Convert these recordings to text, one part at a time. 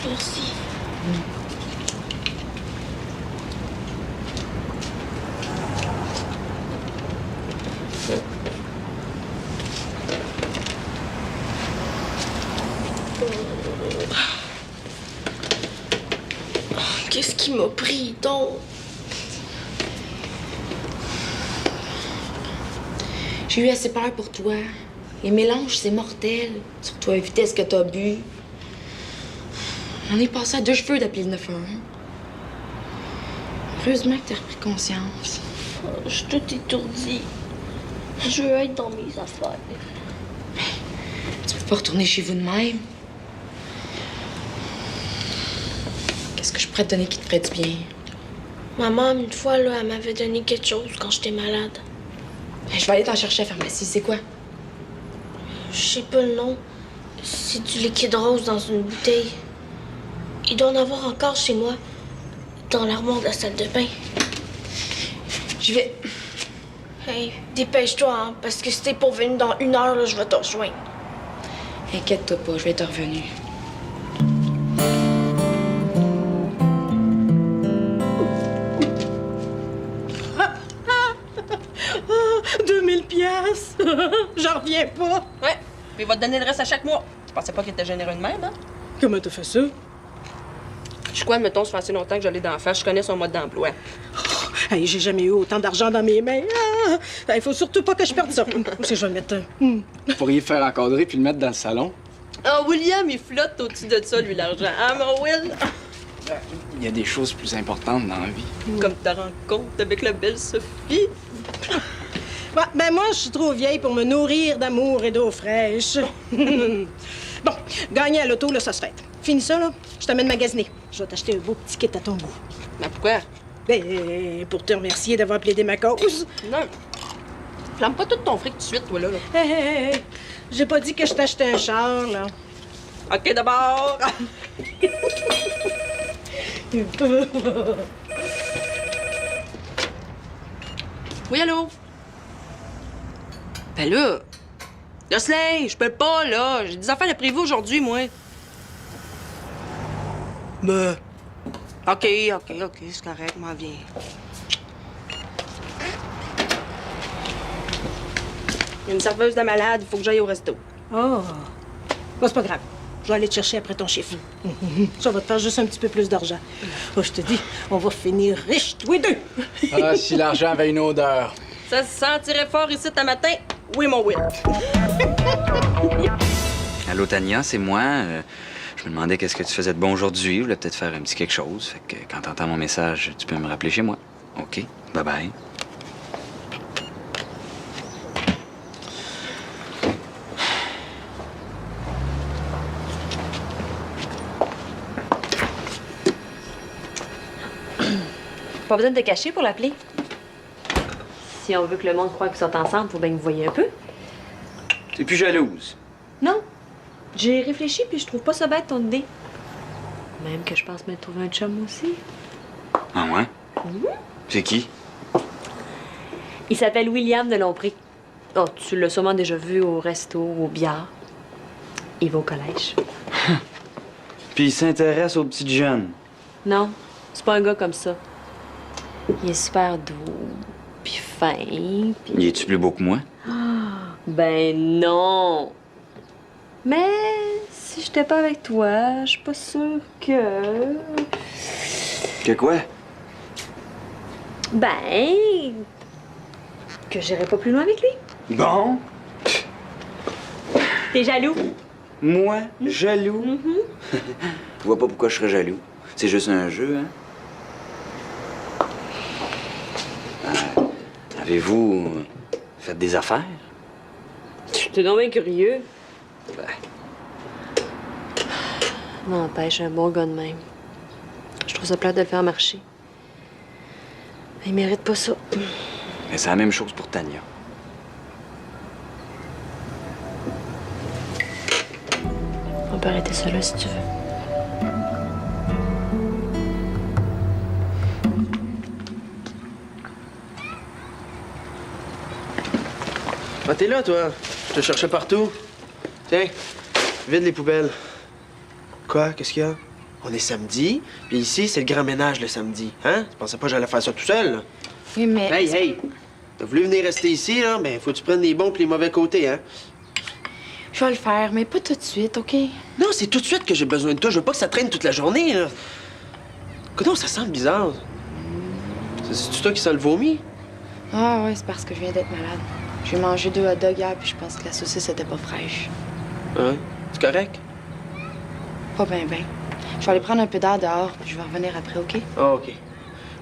Merci. Qu'est-ce qui m'a pris, donc? J'ai eu assez peur pour toi. Les mélanges, c'est mortel. Surtout à la vitesse que t'as bu. On est passé à 2 cheveux d'appeler le 911. Heureusement que t'as repris conscience. Je suis tout étourdie. Je veux être dans mes affaires. Tu peux pas retourner chez vous de même. Qu'est-ce que je pourrais te donner qui te ferait du bien? Maman, une fois, là, elle m'avait donné quelque chose quand j'étais malade. Je vais aller t'en chercher à la pharmacie. C'est quoi? Je sais pas le nom. C'est du liquide rose dans une bouteille. Il doit en avoir encore chez moi, dans l'armoire de la salle de bain. Je vais... Hey, dépêche-toi, hein, parce que si t'es pas venu dans 1 heure, là, je vais te rejoindre. Inquiète-toi pas, je vais être revenue. J'en reviens pas. Ouais, puis il va te donner le reste à chaque mois. Je pensais pas qu'il était généreux de même, hein? Comment t'as fait ça? Je crois, admettons, ça fait assez longtemps que je l'ai dans la face. Je connais son mode d'emploi. Oh, hey, j'ai jamais eu autant d'argent dans mes mains. Il faut surtout pas que je perde ça. Si je vais le mettre... Vous pourriez le faire encadrer puis le mettre dans le salon. Ah, William, il flotte au-dessus de ça, lui, l'argent. Hein, mon Will? Il y a des choses plus importantes dans la vie. Comme ta rencontre avec la belle Sophie. Ben moi, je suis trop vieille pour me nourrir d'amour et d'eau fraîche. Bon, gagner à l'auto, là, ça se fait. Fini ça, là, je t'amène magasiner. Je vais t'acheter un beau petit kit à ton goût. Mais pourquoi? Ben, pour te remercier d'avoir plaidé ma cause. Non. Flamme pas tout ton fric tout de suite, toi, là. Hey, j'ai pas dit que je t'achetais un char, là. OK, d'abord. Oui, allô? Ben là, Jocelyn, je peux pas, là. J'ai des affaires de prévues aujourd'hui, moi. Ben, OK, c'est correct, m'en viens. Il y a une serveuse de malade, il faut que j'aille au resto. Oh, bon, c'est pas grave. Je vais aller te chercher après ton chiffre. Ça va te faire juste un petit peu plus d'argent. Oh, je te dis, on va finir riches, tous les deux. Ah, si l'argent avait une odeur. Ça se sentirait fort ici ce matin. Oui, mon Will. Allô, Tania, c'est moi. Je me demandais qu'est-ce que tu faisais de bon aujourd'hui. Je voulais peut-être faire un petit quelque chose. Fait que quand t'entends mon message, tu peux me rappeler chez moi. OK. Bye-bye. Pas besoin de te cacher pour l'appeler. Si on veut que le monde croie qu'ils sont ensemble, faut bien que vous voyez un peu. T'es plus jalouse. Non. J'ai réfléchi puis je trouve pas ça bête ton idée. Même que je pense me trouver un chum aussi. Ah ouais? C'est qui? Il s'appelle William de Lompré. Oh, tu l'as sûrement déjà vu au resto, au billard. Il va au collège. Puis il s'intéresse aux petites jeunes. Non, c'est pas un gars comme ça. Il est super doux, puis fin, puis... Il est-tu plus beau que moi? Ben non. Mais si j'étais pas avec toi, je suis pas sûre que... Que quoi? Ben... que j'irais pas plus loin avec lui. Bon? T'es jaloux? Moi? Jaloux? Je vois pas pourquoi je serais jaloux. C'est juste un jeu, hein? Avez-vous fait des affaires? T'es donc bien curieux. Ben, N'empêche, un bon gars de même. Je trouve ça plate de le faire marcher. Il mérite pas ça. mais c'est la même chose pour Tania. On peut arrêter ça là si tu veux. Ah, t'es là, toi. Je te cherchais partout. Tiens, vide les poubelles. Quoi? Qu'est-ce qu'il y a? On est samedi, puis ici, c'est le grand ménage le samedi. Hein? Tu pensais pas que j'allais faire ça tout seul? Là? Oui, mais... Hey! T'as voulu venir rester ici, là? Ben, faut que tu prennes les bons puis les mauvais côtés, hein? Je vais le faire, mais pas tout de suite, OK? Non, c'est tout de suite que j'ai besoin de toi. Je veux pas que ça traîne toute la journée, là. Comment ça sent bizarre? C'est toi qui sens le vomi? Ah ouais, c'est parce que je viens d'être malade. J'ai mangé 2 hot dogs hier, puis je pense que la saucisse était pas fraîche. Hein? C'est correct? Pas ben. Je vais aller prendre un peu d'air dehors, puis je vais revenir après, OK? Ah, OK.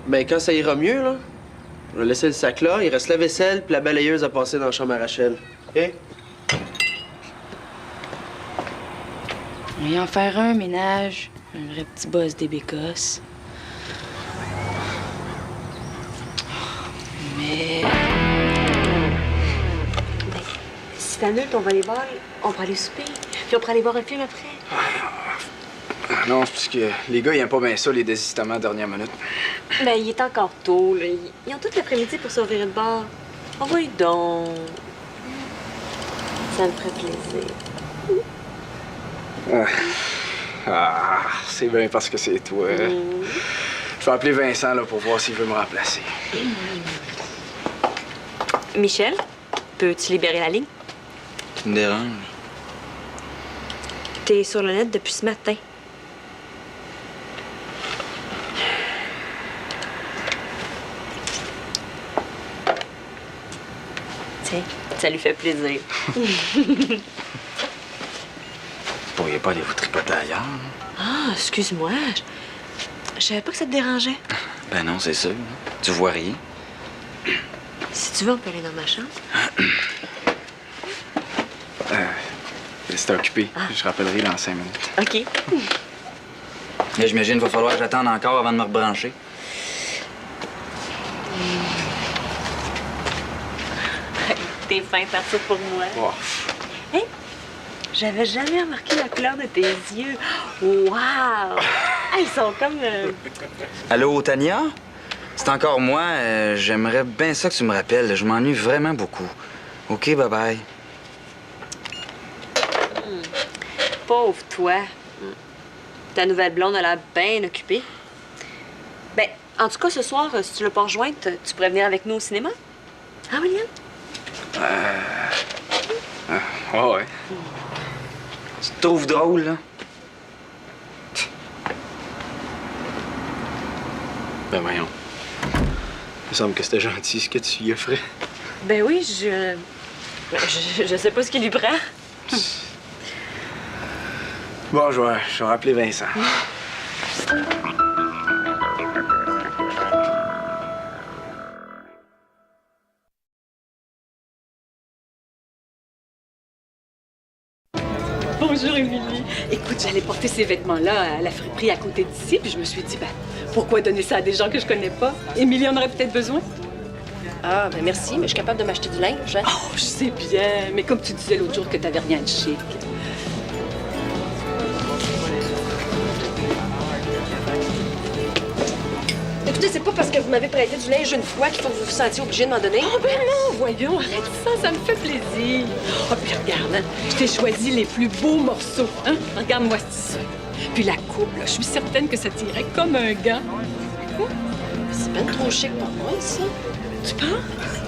Ben, quand ça ira mieux, là, je vais laisser le sac là. Il reste la vaisselle puis la balayeuse à passer dans la chambre à Rachel. OK? On va y en faire un ménage, un vrai petit boss des bécosses. Mais... Si t'annules ton volleyball, on pourra aller souper. Puis on pourra aller voir un film après. Non, c'est parce que les gars, ils aiment pas bien ça, les désistements à dernière minute. Ben, il est encore tôt, là. Ils ont toute l'après-midi pour se revirer de bord. Envoie donc. Ça me ferait plaisir. C'est bien parce que c'est toi. Je vais appeler Vincent là, pour voir s'il veut me remplacer. Michel, peux-tu libérer la ligne? Tu me déranges? T'es sur le net depuis ce matin. Tiens, ça lui fait plaisir. Vous pourriez pas aller vous tripoter ailleurs? Ah, excuse-moi. Je savais pas que ça te dérangeait. Ben non, c'est sûr. Tu vois rien. Si tu veux, on peut aller dans ma chambre. C'était occupé. Je rappellerai dans 5 minutes. OK. Là, j'imagine qu'il va falloir que j'attende encore avant de me rebrancher. T'es fin faire ça pour moi. Oh. Hey, j'avais jamais remarqué la couleur de tes yeux. Wow! Ils sont comme... Allô, Tania? C'est encore moi. J'aimerais bien ça que tu me rappelles. Je m'ennuie vraiment beaucoup. OK, bye-bye. Pauvre toi. Ta nouvelle blonde a l'air bien occupée. Ben, en tout cas, ce soir, si tu l'as pas rejointe, tu pourrais venir avec nous au cinéma? Ah, William? Ouais. Tu te trouves drôle, là? Ben voyons. Il me semble que c'était gentil ce que tu y offrais. Ben oui, je sais pas ce qui lui prend. Bon, je vais rappeler Vincent. Bonjour, Émilie. Écoute, j'allais porter ces vêtements-là à la friperie à côté d'ici, puis je me suis dit, ben, pourquoi donner ça à des gens que je connais pas? Émilie en aurait peut-être besoin. Ah, ben merci, mais je suis capable de m'acheter du linge, hein? Oh, je sais bien, mais comme tu disais l'autre jour que t'avais rien de chic. Écoutez, c'est pas parce que vous m'avez prêté du linge une fois qu'il faut que vous vous sentiez obligé de m'en donner. Oh, ben non, voyons, arrête ça me fait plaisir. Oh, puis regarde, hein, je t'ai choisi les plus beaux morceaux, hein? Regarde-moi ça. Puis la coupe, là, je suis certaine que ça t'irait comme un gant. C'est ben trop chic pour moi, ça. Tu penses?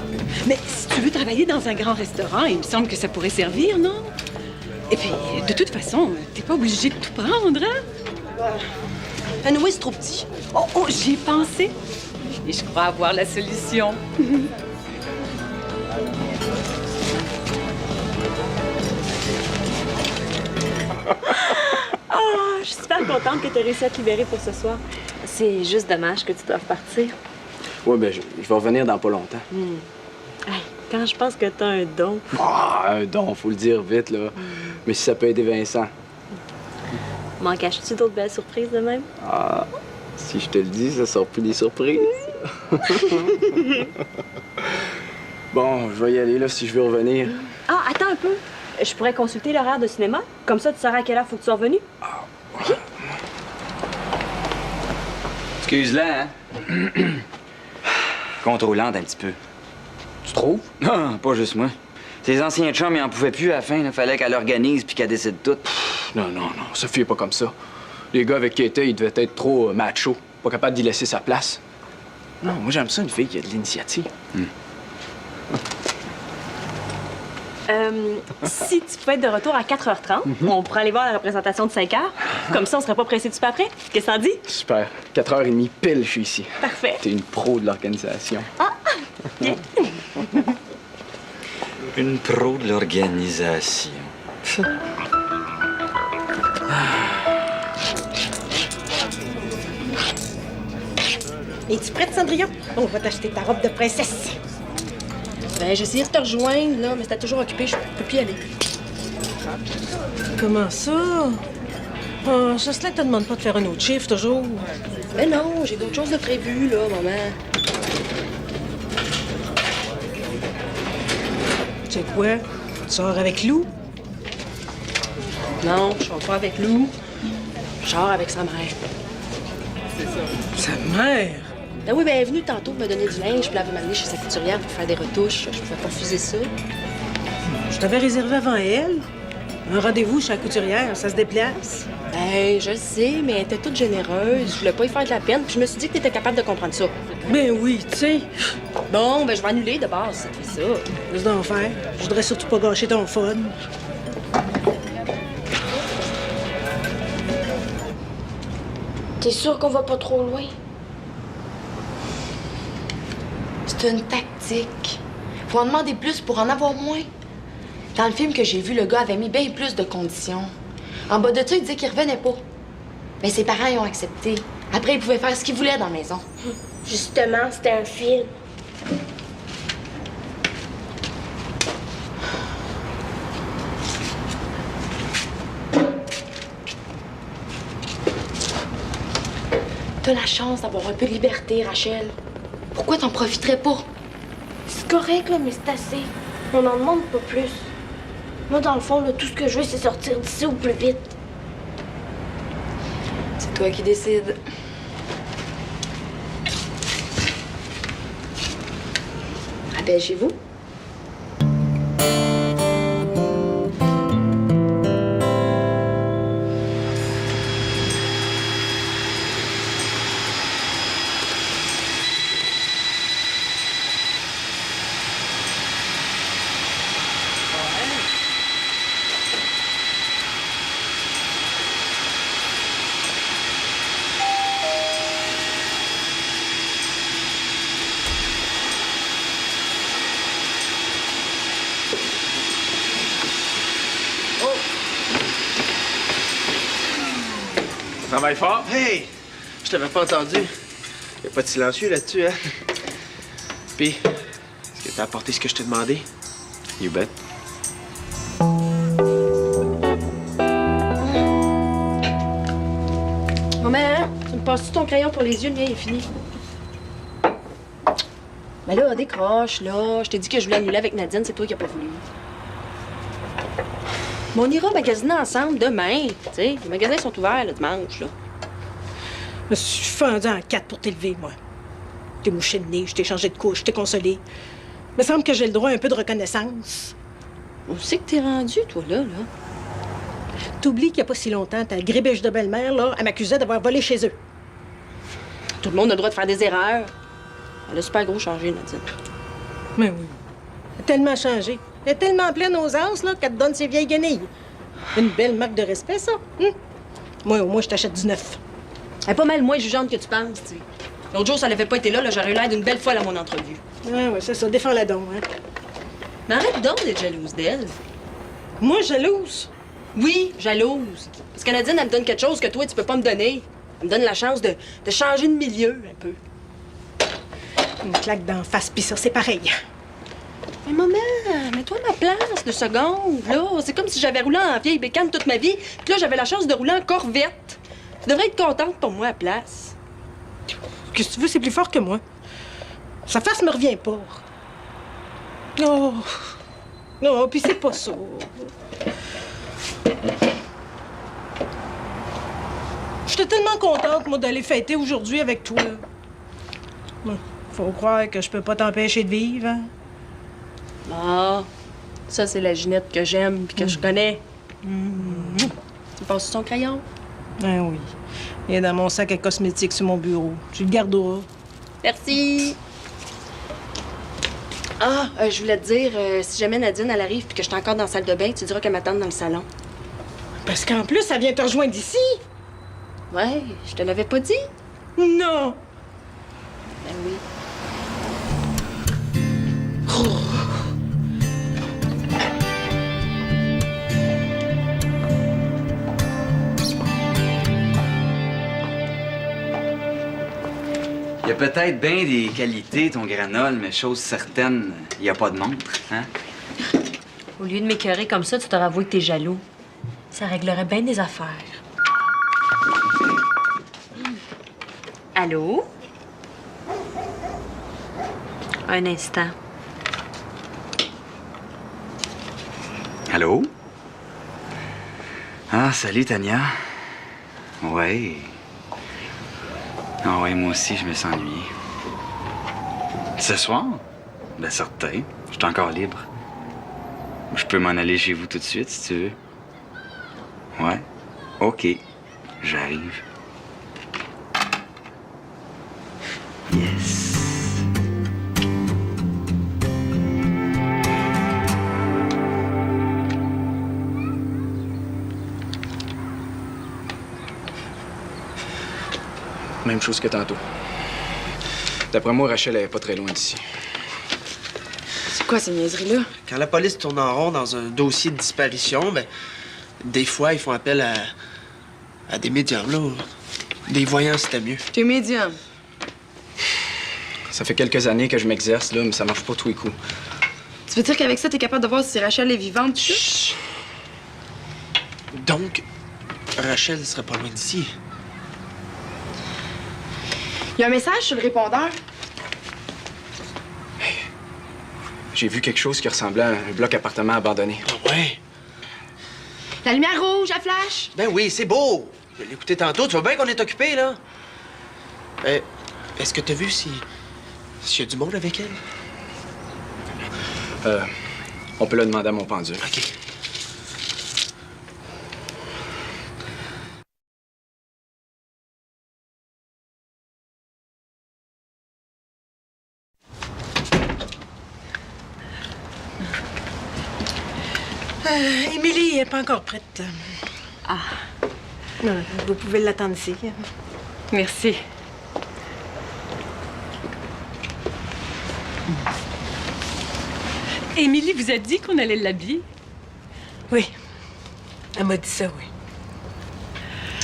Mais si tu veux travailler dans un grand restaurant, il me semble que ça pourrait servir, non? Et puis, de toute façon, t'es pas obligé de tout prendre, hein? Anyway, c'est trop petit. Oh, j'y ai pensé. Et je crois avoir la solution. Oh, je suis super contente que tu aies réussi à te libérer pour ce soir. C'est juste dommage que tu doives partir. Ouais, ben, je vais revenir dans pas longtemps. Hey, quand je pense que tu as un don. Ah, un don, faut le dire vite, là. Mais si ça peut aider Vincent. M'en caches-tu d'autres belles surprises de même? Ah, si je te le dis, ça sort plus des surprises. Bon, je vais y aller, là, si je veux revenir. Ah, attends un peu. Je pourrais consulter l'horaire de cinéma. Comme ça, tu sauras à quelle heure faut que tu sois revenu. Excuse-la, hein? Contrôlante un petit peu. Tu trouves? Non, pas juste moi. Ses anciens chums, ils en pouvaient plus à la fin. Il fallait qu'elle organise puis qu'elle décide tout. Non, Sophie est pas comme ça. Les gars avec qui elle était, ils devaient être trop macho, pas capables d'y laisser sa place. Non, moi j'aime ça, une fille qui a de l'initiative. Si tu peux être de retour à 4h30, on pourrait aller voir la représentation de 5h. Comme ça, on serait pas pressé de souper après. Qu'est-ce que t'en dis? Super. 4h30 pile, je suis ici. Parfait. T'es une pro de l'organisation. Bien. Une pro de l'organisation. Es-tu prête, Cendrillon? On va t'acheter ta robe de princesse. Ben, j'ai essayé de te rejoindre, là, mais c'était toujours occupé, je peux plus y aller. Comment ça? Oh, Jocelyn te demande pas de faire un autre chiffre, toujours. Ben non, j'ai d'autres choses de prévues, là, maman. Tu sais quoi? Tu sors avec Lou? Non, je sors pas avec Lou. Je sors avec sa mère. Sa mère? Ben oui, ben elle est venue tantôt me donner du linge, puis elle avait m'amener chez sa couturière pour faire des retouches. Je pouvais pas refuser ça. Je t'avais réservé avant elle. Un rendez-vous chez la couturière, ça se déplace. Ben, je le sais, mais elle était toute généreuse. Je voulais pas y faire de la peine, puis je me suis dit que t'étais capable de comprendre ça. Ben oui, tu sais. Bon, ben je vais annuler de base, ça fait ça. Qu'est-ce d'en faire? Je voudrais surtout pas gâcher ton fun. T'es sûr qu'on va pas trop loin? C'est une tactique. Faut en demander plus pour en avoir moins. Dans le film que j'ai vu, le gars avait mis bien plus de conditions. En bas de ça, il disait qu'il revenait pas. Mais ses parents y ont accepté. Après, il pouvait faire ce qu'il voulait dans la maison. Justement, c'était un film. T'as la chance d'avoir un peu de liberté, Rachel. Pourquoi t'en profiterais pas? C'est correct, là, mais c'est assez. On n'en demande pas plus. Moi, dans le fond, là, tout ce que je veux, c'est sortir d'ici au plus vite. C'est toi qui décides. Rappelle chez vous. Travaille fort. Hey! Je t'avais pas entendu. Y'a pas de silencieux là-dessus, hein? Puis, est-ce que t'as apporté ce que je t'ai demandé? You bet. Maman, tu me passes-tu ton crayon pour les yeux? Le mien est fini. Ben là, décroche, là. Je t'ai dit que je voulais annuler avec Nadine, c'est toi qui as pas voulu. Mais on ira magasiner ensemble demain. Tu sais, les magasins sont ouverts le dimanche, là. Je me suis fendu en 4 pour t'élever, moi. T'es mouché le nez, je t'ai changé de couche, je t'ai consolé. Il me semble que j'ai le droit à un peu de reconnaissance. Où c'est que t'es rendu, toi, là? T'oublies qu'il n'y a pas si longtemps, ta grébèche de belle-mère, là, elle m'accusait d'avoir volé chez eux. Tout le monde a le droit de faire des erreurs. Elle a super gros changé, Nadine. Mais oui. Elle a tellement changé. Elle est tellement pleine aux as, là, qu'elle te donne ses vieilles guenilles. Une belle marque de respect, ça. Moi, au moins, je t'achète du neuf. Elle est pas mal moins jugeante que tu penses, tu sais. L'autre jour, ça n'avait pas été là, j'aurais eu l'air d'une belle folle à mon entrevue. Ouais, c'est ça. Défends-la donc, hein. Mais arrête donc d'être jalouse d'elle. Moi, jalouse? Oui, jalouse. Parce que Nadine, elle me donne quelque chose que toi, tu peux pas me donner. Elle me donne la chance de changer de milieu, un peu. Une claque d'en face, pis ça, c'est pareil. Mais maman, mets-toi à ma place, 2 secondes, là. C'est comme si j'avais roulé en vieille bécane toute ma vie, puis là, j'avais la chance de rouler en Corvette. Tu devrais être contente pour moi à place. Qu'est-ce que tu veux, c'est plus fort que moi. Sa face me revient pas. Oh. Non, puis c'est pas ça. J'étais tellement contente, moi, d'aller fêter aujourd'hui avec toi. Faut croire que je peux pas t'empêcher de vivre, hein? Ah, ça, c'est la Ginette que j'aime puis que je connais. Il passe son crayon. Ah oui. Il est dans mon sac à cosmétiques sur mon bureau. Tu le garderas. Merci. Ah, je voulais te dire, si jamais Nadine, elle arrive puis que je suis encore dans la salle de bain, tu diras qu'elle m'attende dans le salon. Parce qu'en plus, ça vient te rejoindre ici. Ouais, je te l'avais pas dit? Non. Ben oui. Il y a peut-être bien des qualités, ton granole, mais chose certaine, il n'y a pas de montre, hein? Au lieu de m'écœurer comme ça, tu t'aurais avoué que t'es jaloux. Ça réglerait bien des affaires. Allô? Un instant. Allô? Ah, salut, Tania. Ouais. Ah ouais, moi aussi, je me sens ennuyé. Ce soir? Ben, certain. Je suis encore libre. Je peux m'en aller chez vous tout de suite, si tu veux. Ouais. OK. J'arrive. Yes. Même chose que tantôt. D'après moi, Rachel, elle est pas très loin d'ici. C'est quoi ces niaiseries-là? Quand la police tourne en rond dans un dossier de disparition, ben, des fois, ils font appel à des médiums, là. Des voyants, c'était mieux. T'es médium. Ça fait quelques années que je m'exerce, là, mais ça marche pas tous les coups. Tu veux dire qu'avec ça, t'es capable de voir si Rachel est vivante, tu sais? Chut! Donc, Rachel serait pas loin d'ici. Il y a un message sur le répondeur. J'ai vu quelque chose qui ressemblait à un bloc appartement abandonné. Ah ouais? La lumière rouge, la flash. Ben oui, c'est beau. Je l'ai écouté tantôt. Tu vois bien qu'on est occupé, là? Est-ce que t'as vu s'il y a du monde avec elle? On peut le demander à mon pendule. OK. Émilie n'est pas encore prête. Ah. Non, vous pouvez l'attendre ici. Merci. Émilie vous a dit qu'on allait l'habiller? Oui. Elle m'a dit ça, oui.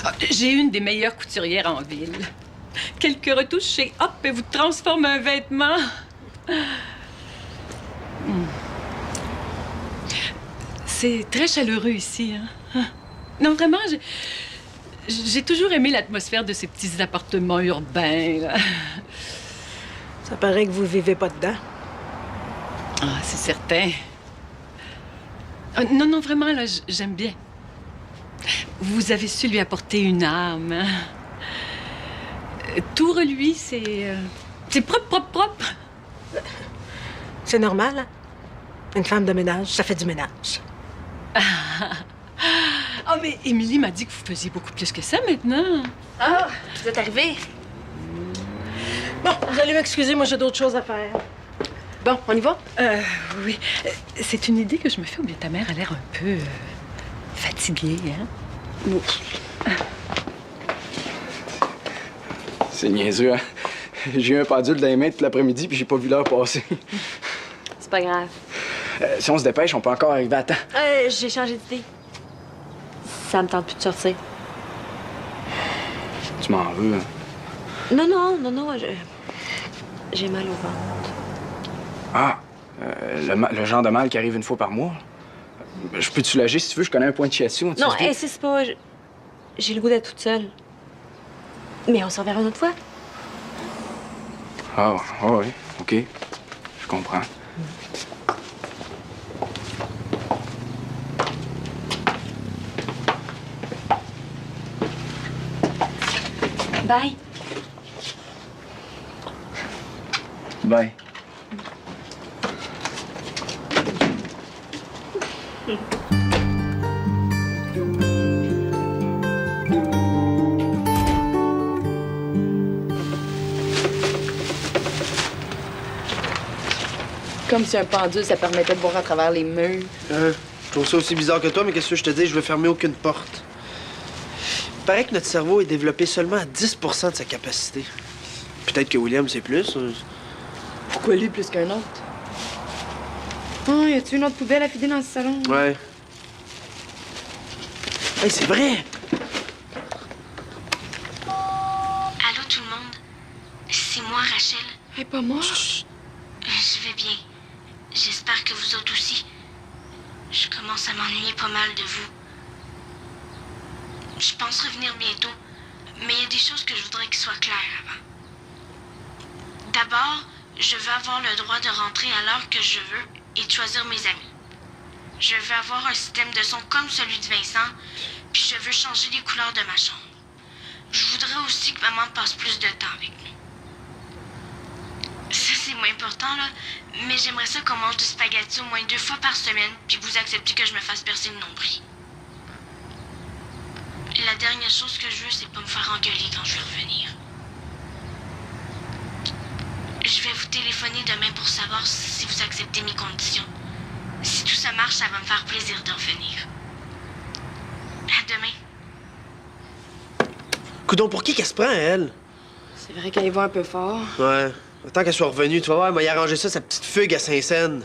Ah, j'ai une des meilleures couturières en ville. Quelques retouches et hop, elle vous transforme un vêtement. C'est très chaleureux ici, hein? Non, vraiment, j'ai toujours aimé l'atmosphère de ces petits appartements urbains, là. Ça paraît que vous vivez pas dedans. Ah, c'est certain. Ah, non, non, vraiment, là, j'aime bien. Vous avez su lui apporter une âme, hein? Tout reluit, c'est propre, propre, propre. C'est normal, hein? Une femme de ménage, ça fait du ménage. Ah, mais Émilie m'a dit que vous faisiez beaucoup plus que ça maintenant. Ah, vous êtes arrivés. Bon, vous allez m'excuser, moi j'ai d'autres choses à faire. Bon, on y va? Oui. C'est une idée que je me fais, ou bien ta mère a l'air un peu fatiguée, hein? C'est niaiseux, hein? J'ai eu un pendule dans les mains toute l'après-midi puis j'ai pas vu l'heure passer. C'est pas grave. Si on se dépêche, on peut encore arriver à temps. J'ai changé d'idée. Ça me tente plus de sortir. Tu m'en veux, hein? Non, non, non, non, j'ai mal au ventre. Ah, le genre de mal qui arrive une fois par mois. Je peux te soulager si tu veux, je connais un point de shiatsu. Non, insiste pas. J'ai le goût d'être toute seule. Mais on s'en verra une autre fois. Ah, oui, OK. Je comprends. Bye. Bye. Comme si un pendule, ça permettait de voir à travers les murs. Je trouve ça aussi bizarre que toi, mais qu'est-ce que je te dis? Je veux fermer aucune porte. Il paraît que notre cerveau est développé seulement à 10 de sa capacité. Peut-être que William, c'est plus. Pourquoi lui plus qu'un autre? Oh, y a-tu une autre poubelle à vider dans ce salon? Ouais. Hey, c'est vrai! Allô tout le monde? C'est moi, Rachel. Hey, pas moi. Je vais bien. J'espère que vous autres aussi. Je commence à m'ennuyer pas mal de vous. Je pense revenir bientôt, mais il y a des choses que je voudrais qu'ils soient claires avant. D'abord, je veux avoir le droit de rentrer à l'heure que je veux et de choisir mes amis. Je veux avoir un système de son comme celui de Vincent, puis je veux changer les couleurs de ma chambre. Je voudrais aussi que maman passe plus de temps avec nous. Ça, c'est moins important, là, mais j'aimerais ça qu'on mange du spaghetti au moins 2 fois par semaine, puis vous acceptez que je me fasse percer le nombril. La dernière chose que je veux, c'est pas me faire engueuler quand je vais revenir. Je vais vous téléphoner demain pour savoir si vous acceptez mes conditions. Si tout ça marche, ça va me faire plaisir de revenir. À demain. Coudon, pour qui qu'elle se prend, elle? C'est vrai qu'elle y va un peu fort. Ouais. Tant qu'elle soit revenue, tu vas voir, elle m'a arrangé ça, sa petite fugue à Saint-Saëns.